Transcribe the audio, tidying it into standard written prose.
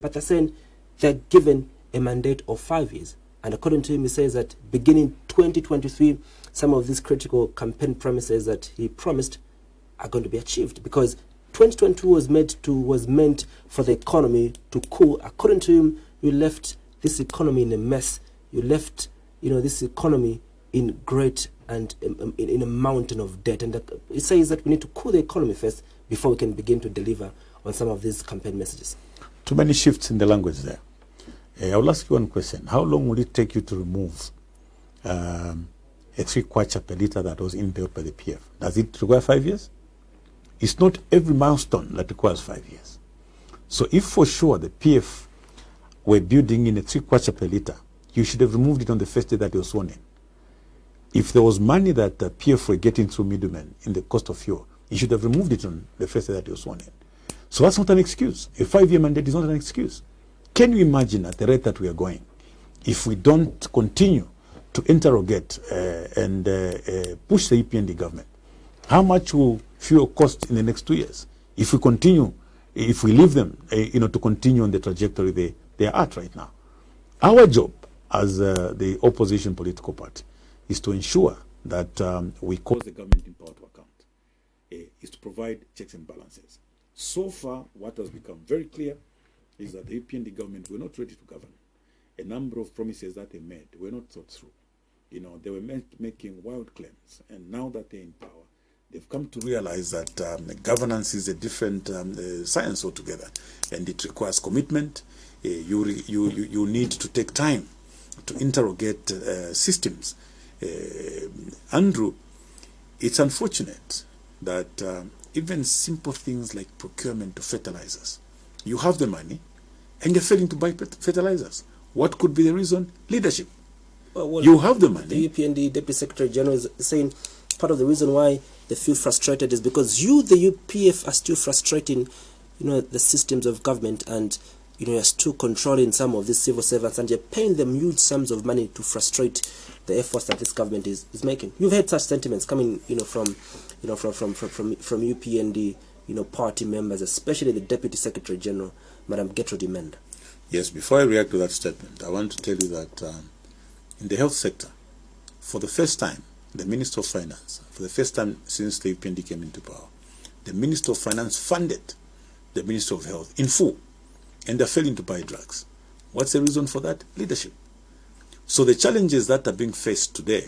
But they're saying they're given a mandate of 5 years. And according to him, he says that beginning 2023, some of these critical campaign promises that he promised are going to be achieved, because 2022 was meant for the economy to cool. According to him, you left this economy in a mess. You left, this economy in great and in a mountain of debt. And he says that we need to cool the economy first before we can begin to deliver on some of these campaign messages. Too many shifts in the language there. I will ask you one question. How long will it take you to remove a 3 kwacha per litre that was inbuilt by the PF? Does it require 5 years? It's not every milestone that requires 5 years. So if for sure the PF were building in a 3 kwacha per litre, you should have removed it on the first day that it was sworn in. If there was money that the PF were getting through middlemen in the cost of fuel, you should have removed it on the first day that it was sworn in. So that's not an excuse. A 5-year mandate is not an excuse. Can you imagine at the rate that we are going, if we don't continue to interrogate and push the EPND government, how much will fuel cost in the next 2 years if we leave them to continue on the trajectory they are at right now? Our job as the opposition political party is to ensure that we call the government in power to account, is to provide checks and balances. So far, what has become very clear is that the EPND government were not ready to govern. A number of promises that they made were not thought through. They were making wild claims, and now that they're in power, they've come to realize that governance is a different science altogether, and it requires commitment. You need to take time to interrogate systems. Andrew, it's unfortunate that even simple things like procurement of fertilizers, you have the money and you're failing to buy fertilizers. What could be the reason? Leadership. Well, you have the money. The UPND Deputy Secretary General is saying part of the reason why they feel frustrated is because the UPF, are still frustrating, the systems of government, and you're still controlling some of these civil servants, and you're paying them huge sums of money to frustrate the efforts that this government is making. You've heard such sentiments coming, from UPND, party members, especially the Deputy Secretary General, Madam Gertrude Menda. Yes, before I react to that statement, I want to tell you that in the health sector, for the first time, the Minister of Finance, for the first time since the UPND came into power, the Minister of Finance funded the Minister of Health in full, and they're failing to buy drugs. What's the reason for that? Leadership. So the challenges that are being faced today